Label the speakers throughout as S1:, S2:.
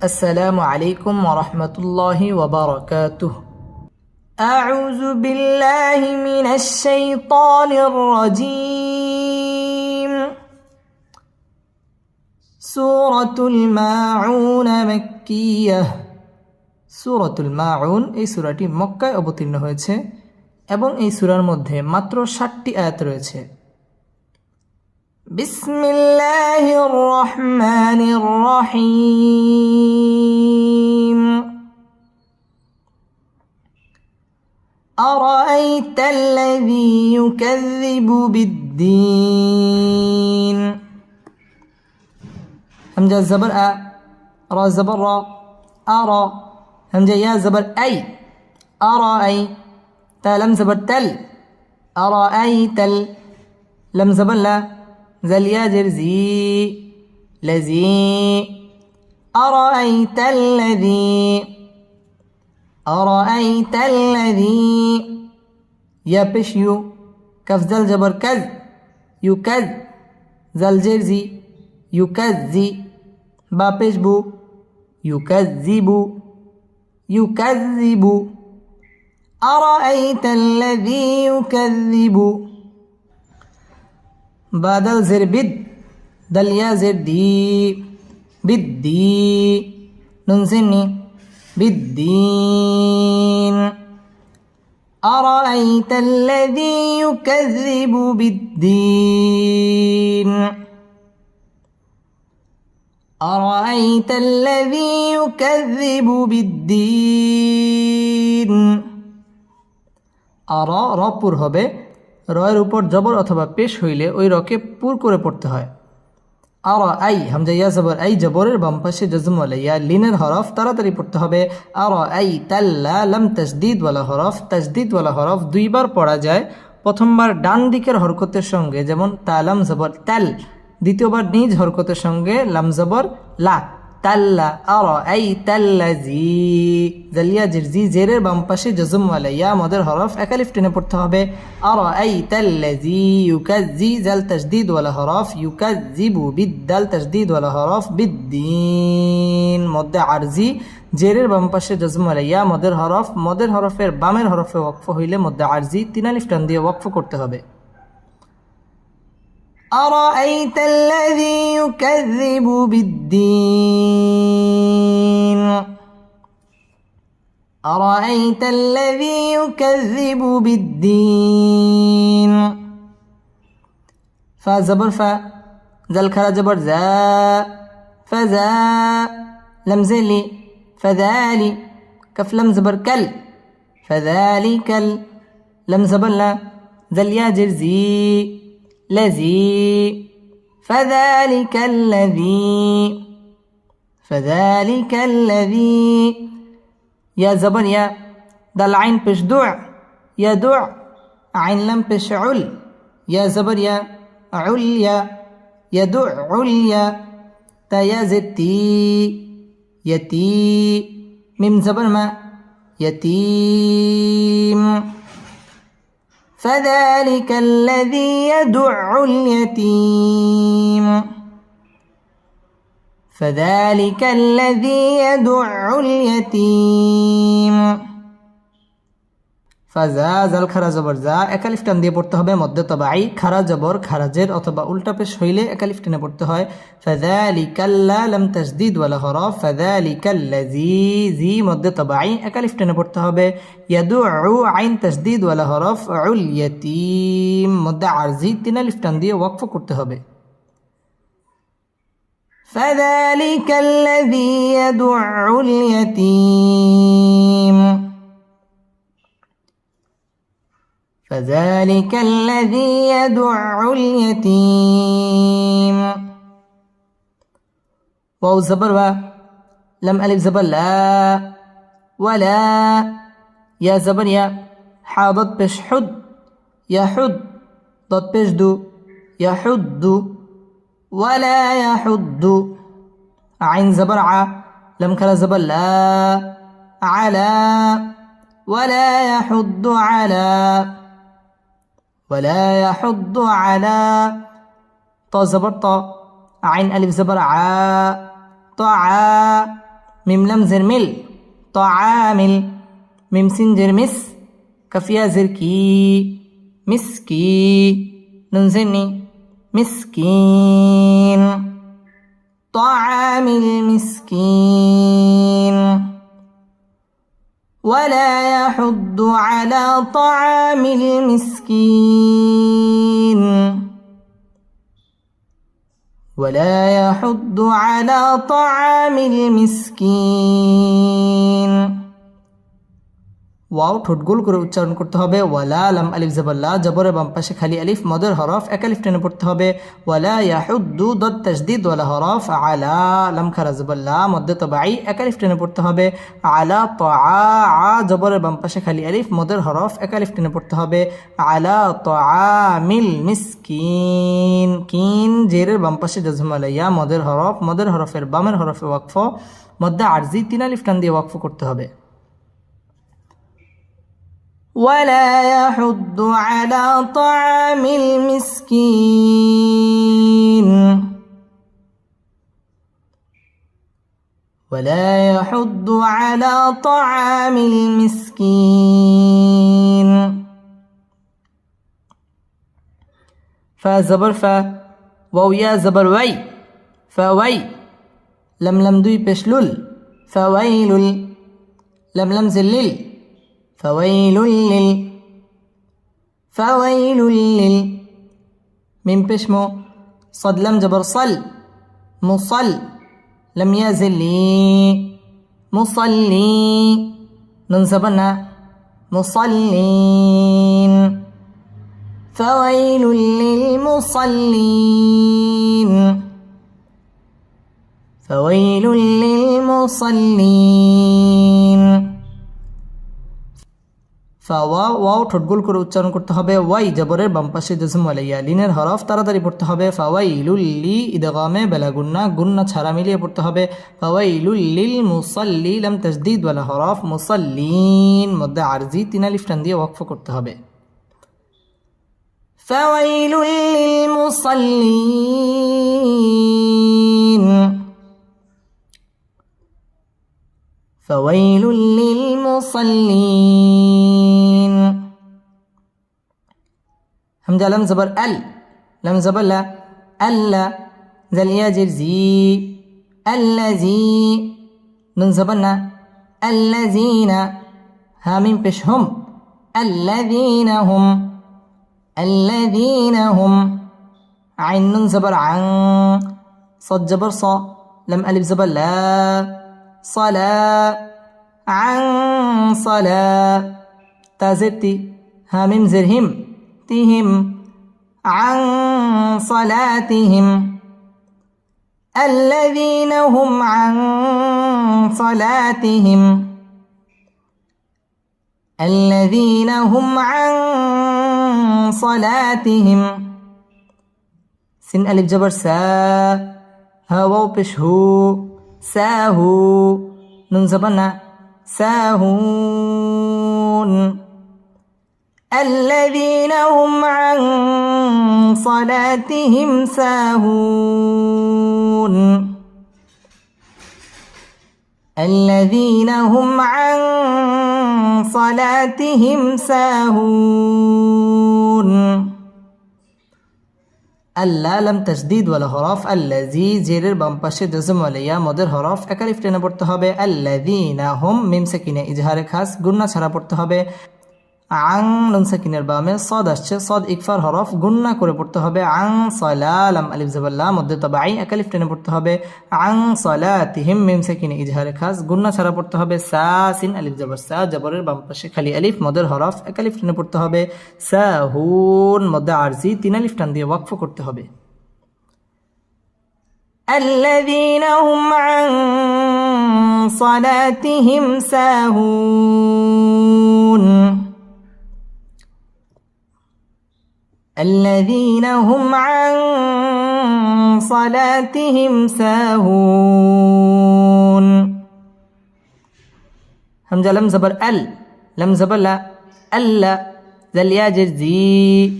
S1: السلام عليكم ورحمة الله وبركاته. أعوذ بالله من الشيطان الرجيم. سورة الماعون مكية. সূরাতুল মাউন এই সূরাটি মক্কায় অবতীর্ণ হয়েছে এবং এই সূরার মধ্যে মাত্র 7টি আয়াত রয়েছে। বিসমিল্লাহির রহমানির রহিম। أرأيت الذي يكذب بالدين. همزة زبر أ، را زبر را، أرى. همزة يا زبر أي، أرأي. تا لم زبر تل، أرأيت ال. لم زبر لا، زل يا جرزي، لزي. أرأيت الذي، أرأيت الذي. يا بش يو، كف زل جبر كذ، يكذ. زل جرزي، يكذي. با بش بو، يكذب، يكذب. أرأيت الذي يكذب. بدل زر بد، دل يا زر دي، بدي. نون سني، بالدين. أرأيت الذي يكذب بالدين. أرأيت الذي يكذب بالدين. র পুর হবে, রয়ের উপর জবর অথবা পেশ হইলে ওই রকে পুর করে পড়তে হয়। আর আই, হামজা ইয়া জবর আই, জবরের বাম পাশে জজম ওয়ালা ইয়া লিনের হরফ তাড়াতাড়ি পড়তে হবে। আর আই তাল্লা লাম তাসদিদ ওয়ালা হরফ, তাসদিদ ওয়ালা হরফ দুইবার পড়া যায়। প্রথমবার ডান দিকের হরকতের সঙ্গে, যেমন তালাম জবর তাল। দ্বিতীয়বার নিজ হরকতের সঙ্গে লাম জবর লা, তাল্লা। আর আই তাল্লাজি, জালিয়া জিরজি, জেরের বাম পাশে জজম ওয়ালা ইয়া মদের হরফ একালিফ টেনে পড়তে হবে। আর আই তাল্লাজি ইউকাজি, জাল তাসদিদ ওয়ালা হরফ, ইউকাজিবু বিদ্দাল তাসদিদ ওয়ালা হরফ, বিদ্দিন মধ্যে আরজি, জেরের বাম পাশে জজম ওয়ালা ইয়া মদের হরফ, মদের হরফের বামের হরফে ওয়াকফ হইলে মধ্যে আরজি তিন আলিফ টান দিয়ে ওয়াকফ করতে হবে। أرأيت الذي يكذب بالدين. أرأيت الذي يكذب بالدين. فا زبر فا، زل خرا جبر زا، فزا. لم زلي، فذالي. كف لم زبر كل، فذلك ال. لم زبر لا، زل يا جرزي، لذي. فذلك الذي، فذلك الذي. يا زبر يا، دل عين بش دع، يدع. عين لم بش عل. يا زبر يا، عليا. يدع عليا. تا يا زتي، يتي. ميم زبر ما، يتيم. فذلك الذي يدع اليتيم. فذلك الذي يدع اليتيم. ফাজা, জাল খারা জবর জা, একালিফ টান দিয়ে পড়তে হবে মধ্যে তবাই। খারা জবর খারাজের অথবা উল্টা পেশ হইলে একালিফ টেনে পড়তে হয়। ফাযালিকাল্লা লাম তাসদিদ ওয়ালা হরফ, ফাযালিকাল্লাযী, জি মধ্যে তবাই, একালিফ টেনে পড়তে হবে। ইয়াদুউ, আইন তাসদিদ ওয়ালা হরফ, উল ইয়াতীম মধ্যে আরজি তিন আলিফ টান দিয়ে ওয়াকফ করতে হবে। ফাযালিকাল্লাযী ইয়াদুউল ইয়াতীম. فذلك الذي يدع اليتيم. واو زبر و، لم ألف زبر لا، ولا. يا زبر يا، حاضت بش حد، يحد. ضد بش دو، يحد. ولا يحد. عين زبر ع، لم كلا زبر لا، على. ولا يحد على، ولا يحض على. طا زبر طا، عين ألف زبر عا، طعا. মিম লাম জের মিল তাআমিল মিম সিন জের মিস কাফিয়া জের কি মিসকি নুন জের নি মিসকিন তাআমিল মিসকিন ولا يحض على طعام المسكين ولا يحض على طعام المسكين ওয়াও ঠোঁট গোল করে উচ্চারণ করতে হবে ওয়ালা লাম আলিফ জবর লা জবরের বাম পাশে খালি আলিফ মদের হরফ এক আলিফ টেনে পড়তে হবে ওয়ালা ইয়াহুদ্দু দদ তাসদীদ ওয়ালা হরফ আলা লাম খারা জবর লা মদ্দে তবাই এক আলিফ টেনে পড়তে হবে আলা তাআ জবরের বাম পাশে খালি আলিফ মদের হরফ এক আলিফ টেনে পড়তে হবে আলা তাআমিল মিসকিন কিন জেরের বাম পাশে জজম আলাইয়া মদের হরফের বামের হরফে ওয়াকফ মদ্দে আরজি তিন আলিফ টান দিয়ে ওয়াকফ করতে হবে ولا يحض على طعام المسكين ولا يحض على طعام المسكين فا زبر فا واو يا زبر وي فوي لم لم دوي بشلل فويل لم لم زلل فويل لل من بشمو صد لم جبر صل مصل لم يزل لي مصلي ننصبنا مصلين فويل للمصلين فويل للمصلين ওয়াও ঠোঁট গোল করে উচ্চারণ করতে হবে ওয়াই জবরের বাম পাশে জজম আলাইয়া লিনের হরফ তাড়াতাড়ি পড়তে হবে ফাওয়াইলুল লি ইদগামে বেলা গুন্না ছাড়া মিলিয়ে পড়তে হবে ফাওয়াইলুল লিল মুসাল্লি লাম তাসদীদ ওয়ালা হরফ মুসাল্লিন মধ্যে আরজি তিন আলিফ টান দিয়ে ওয়াকফ করতে হবে ফাওয়াইলুল লিল মুসাল্লিন فويل للمصلين همزة لم زبر لم زبر لا ألا ذل ياجر زي الذي نون زبرنا الذين هامين بشهم الذين هم عين نون زبر عن صد جبر صا لم ألف زبر لا صلاة عن صلاة تازتي هامم زرهم تهم عن صلاتهم الذين هم عن صلاتهم الذين هم عن صلاتهم سن ألف جبر سا هاو بشهو ساهو نون زبنا ساهون الذين هم عن صلاتهم ساهون الذين هم عن صلاتهم ساهون আল্লাহ লাম তাসদীদ ওয়ালা হরফ আল্লাযী জেরের বাম পাশে জজম আলাইয়া মদের হরফ এক আলিফ টেনে পড়তে হবে আল্লাযীনা হুম মিম সাকিনে ইজহারে খাস গুন্না ছাড়া পড়তে হবে আং নুন সাকিনের বামে সদ আসছে সদ ইকফার হরফ গুন্না করে পড়তে হবে আং সলা লাম আলিফ জবর লা মধ্যে তাবাই এক আলিফ টেনে পড়তে হবে আং সলাতিহিম মিম সাকিনে ইজহারে খাস গুন্না ছাড়া পড়তে হবে সা সিন আলিফ জবর সা জবরের বাম পাশে খালি আলিফ মদের হরফ এক আলিফ টেনে পড়তে হবে সাহুন মধ্যে আরজি তিন আলিফ টান দিয়ে ওয়াকফ করতে হবে الذين هم عن صلاتهم ساهون الذين هم عن صلاتهم ساهون همزة لم زبر لم زبر لا ألا ذل ياجر زي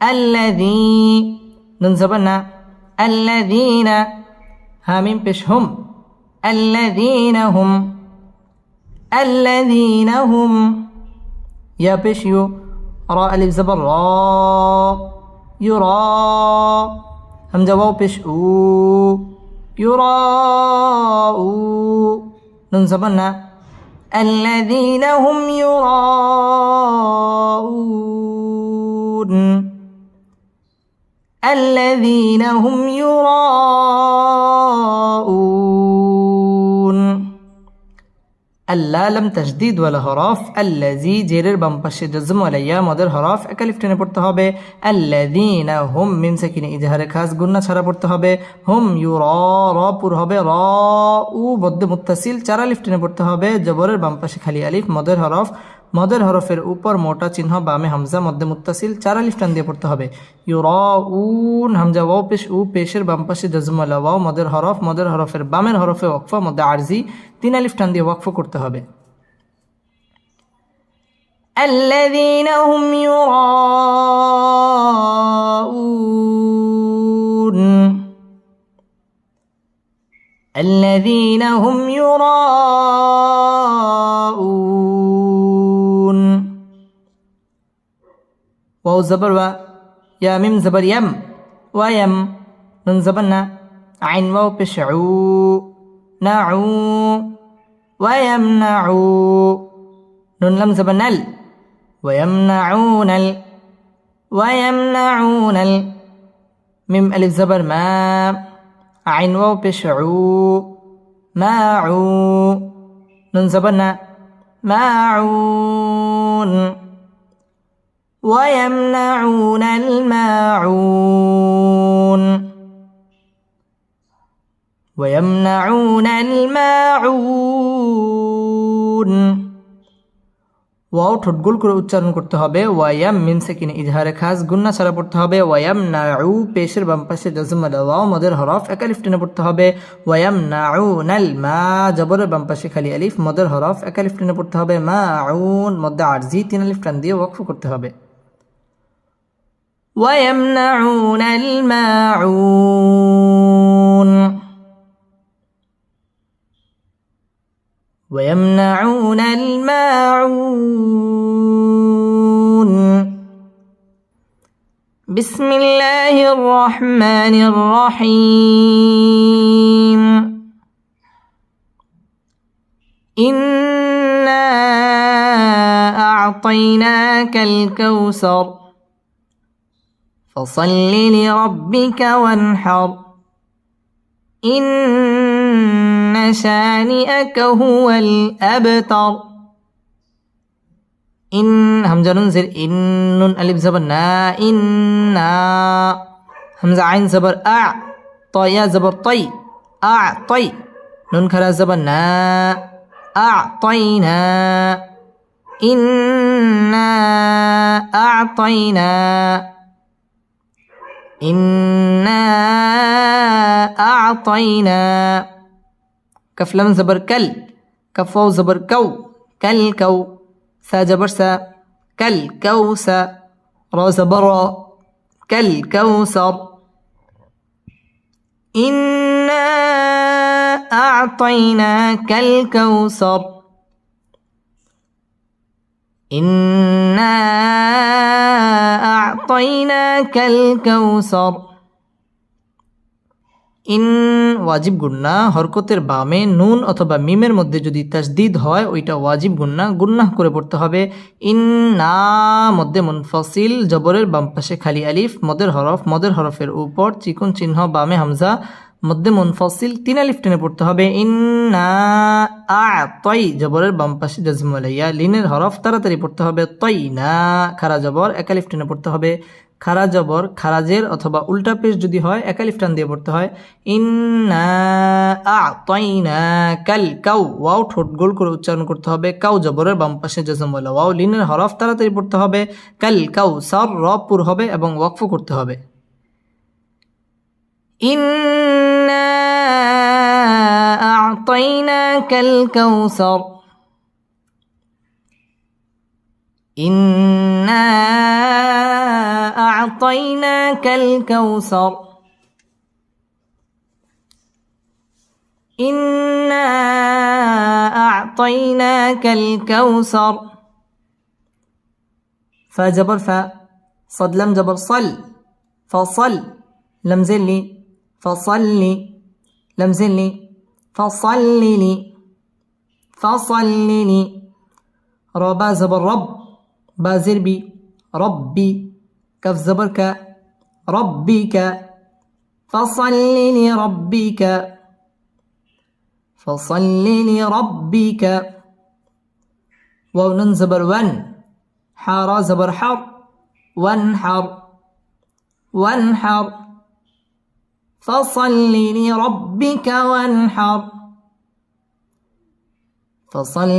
S1: الذي نون زبرنا الذين هامين بش هم الذين هم الذين هم يا পেশ ইউ را ألف زبر را يرى همزة واو পেশ উ يراء নুন জবর না الذين هم يراءون الذين هم يراءون اللام تشديد ولا হরফ الذي জেরের বাম পাশে জজম ওয়ালা ইয়া মদের হরফ একালিফ টেনে পড়তে হবে الذين هم মিম সাকিনে ইজহারে খাস গুন্না ছাড়া পড়তে হবে হুম ইউরা র পুর হবে র উ বদ্দে মুত্তাসিল চার আলিফ টেনে পড়তে হবে জবরের বাম পাশে খালি আলিফ মদের হরফের উপর মোটা চিহ্ন বামে হামজা মধ্যে মুত্তাসিল চার আলিফ টান দিয়ে পড়তে হবে ইউরাউন হামজা ওয়াও পেশ উ পেশের বাম পাশে জজম ওয়ালা ওয়াও মদের হরফের বামের হরফে ওয়াকফা মধ্যে আরজি তিন আলিফ টান দিয়ে ওয়াকফ করতে হবে الذين هم يراءون الذين هم يراءون واو زبر و يا ميم زبر يم ويم نون زبرنا عين واو بشعو نعو ويمنعو نون لم زبر نل ويمنعون ميم ألف زبر ما عين واو بشعو ماعو نون زبرنا ماعون ويمنعون الماعون ওয়াও ঠোঁট গোল করে উচ্চারণ করতে হবে ওয়ায়াম মিম সাকিনে ইজহারে খাস গুন্না ছাড়া পড়তে হবে ওয়ায়াম নাউ পেশের বাম পাশে জজম ওয়াও মদের হরফ একালিফ টেনে পড়তে হবে ওয়ায়াম নাউনাল মা জবরের বাম পাশে খালি আলিফ মদের হরফ একালিফ টেনে পড়তে হবে মাউন মধ্যে আরজি তিন আলিফ টান দিয়ে ওয়াকফ করতে হবে ويمنعون الماعون ويمنعون الماعون بسم الله الرحمن الرحيم إنا أعطيناك الكوثر فصل لربك وانحر إن شانئك هو الأبتر إن همزة ننزل إن نون ألف زبر نا إنا همزة عين زبر أع طيا زبر طي أعطي نون كلا زبر نا أعطينا إنا أعطينا إنا أعطينا كف لم زبر كل كف واو زبر كو كالكو سا جبر سا كالكوسا را زبر را كالكوثر إنا أعطيناك الكوثر إنا أعطيناك الكوثر ইন ওয়াজিব গুন্না হরকতের বামে নুন অথবা মিমের মধ্যে যদি তাসদিদ হয় ওইটা ওয়াজিব গুন্নাহ করে পড়তে হবে ইন্না মধ্যে মুনফাসিল জবরের বাম পাশে খালি আলিফ মদের হরফের উপর চিকন চিহ্ন বামে হামজা মধ্যে মুনফাসিল তিন আলিফ টেনে পড়তে হবে ইন্না আ'তাই জবরের বাম পাশে জাজম আলাইয়া লিনের হরফ তাড়াতাড়ি পড়তে হবে তাইনা খারা জবর এক আলিফ টেনে পড়তে হবে খারা জবর খারাজের অথবা উল্টা পেশ যদি হয় এক আলিফ টান দিয়ে পড়তে হয় ইন্না আ'তাইনাকাল কাউ ওয়াও ঠোঁট গোল করে উচ্চারণ করতে হবে কাউ জবরের বাম পাশে জাজম ওয়ালা ওয়াও লিনের হরফ তাড়াতাড়ি পড়তে হবে কাল কাউসার র পুর হবে এবং ওয়াকফ করতে হবে ইন্না আ'তাইনাকাল কাউসার ইন্না আ'তাইনাকাল কাউসার إنا أعطيناك الكوثر فا جبر فا صد لم جبر صل فصل لم زلي فصلي لم زلي فصلني فصلني ربا زبر رب بازر بي ربي كف زبر ك ربك فصل لربك فصل لربك ونن زبر ون حارا زبر حر وانحر وانحر فصل لربك وانحر فصل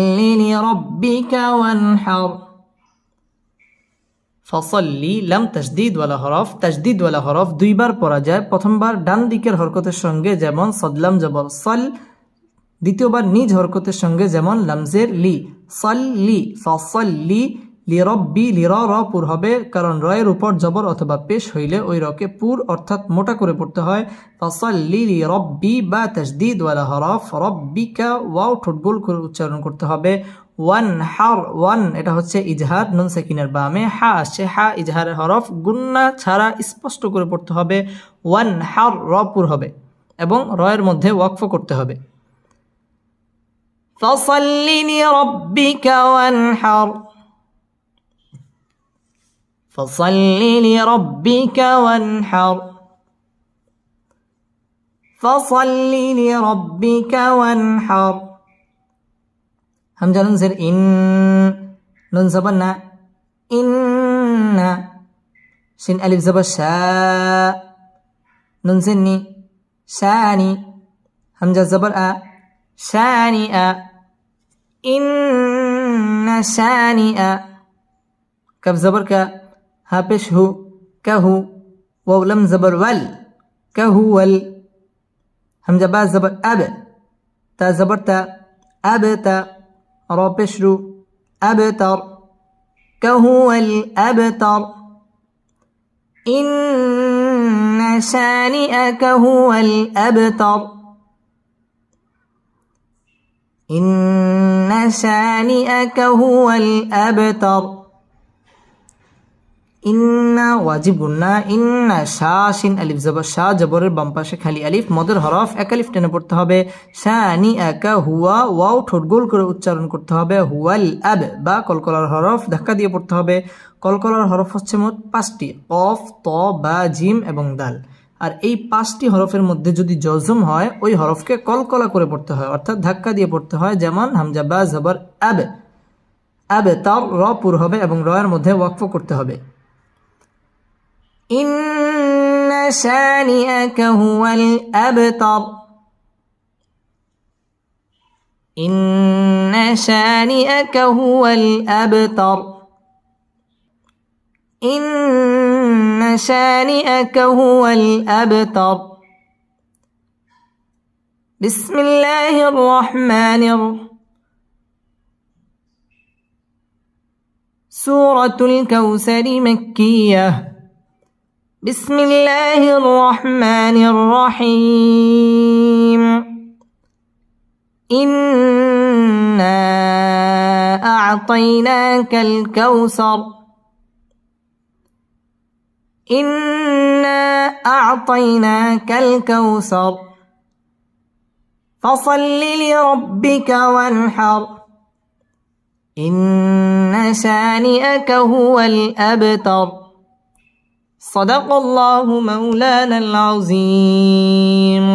S1: لربك وانحر ফসল্লি লাম তাসদিদ ওয়ালা হরফ তাসদিদ ওয়ালা হরফ দুইবার পড়া যায়। প্রথমবার ডান দিকের হরকতের সঙ্গে যেমন সদলাম জবর সল, দ্বিতীয়বার নিজ হরকতের সঙ্গে যেমন লামজের লি সল্লি ফসল্লি লিরব্বি লির র পুর হবে, কারণ রয়ের উপর জবর অথবা পেশ হইলে ওই রকে পুর অর্থাৎ মোটা করে পড়তে হয়। ফসল্লি লিরব্বি বা তাসদিদ ওয়ালা হরফ রব্বিকা ওয়াও ঠোঁট গোল করে উচ্চারণ করতে হবে। ওয়ান হার ওয়ান এটা হচ্ছে ইজহার, নুন সাকিনের বামে হা আসছে, হা ইজহারের হরফ, গুন্না ছাড়া স্পষ্ট করে পড়তে হবে। ওয়ান হার র পুর হবে এবং রয়ের মধ্যে ওয়াকফ করতে হবে। ফসল্লি লিরব্বিকা ওয়ানহার ফসল্লি লিরব্বিকা ওয়ানহার ফসল্লি লিরব্বিকা ওয়ানহার হামজা নুন জের ইন, নুন জবর না ইন্না, শিন আলিফ জবর শা, নুন জের নি শানি, হামজা জবর আ শানি আ ইন্না শানি আ, কফ জবর কা হা পেশ হু কাহু, ওয়াও লাম জবর ওয়াল কাহু ওয়াল, হামজা বা জবর আব, তা জবর তা আব তা, را بشرو أبتر كهو الأبتر إن شانئك هو الأبتر إن شانئك هو الأبتر ইন্না ওয়াজিব গুন্না, ইন্না শা শিন আলিফ জবর শা, জবরের বাম পাশে খালি আলিফ, মদের হরফ এক আলিফ টেনে পড়তে হবে। শানি একা হুয়া ওয়াও ঠোঁট গোল করে উচ্চারণ করতে হবে। হুয়াল আব বা কলকলার হরফ ধাক্কা দিয়ে পড়তে হবে। কলকলার হরফ হচ্ছে মোট 5টি, কফ ত বা জিম এবং দাল। আর এই 5টি হরফের মধ্যে যদি জজম হয় ওই হরফকে কলকলা করে পড়তে হয়, অর্থাৎ ধাক্কা দিয়ে পড়তে হয়। যেমন হামজা বা জবর আব, আব তার র পুর হবে এবং রয়ের মধ্যে ওয়াকফ করতে হবে। إن شانئك هو الأبتر إن شانئك هو الأبتر إن شانئك هو الأبتر بسم الله الرحمن الرحيم سورة الكوثر مكية بسم الله الرحمن الرحيم إنا أعطيناك الكوثر إنا أعطيناك الكوثر فصل لربك وانحر إن شانئك هو الأبتر صدق الله مولانا العظيم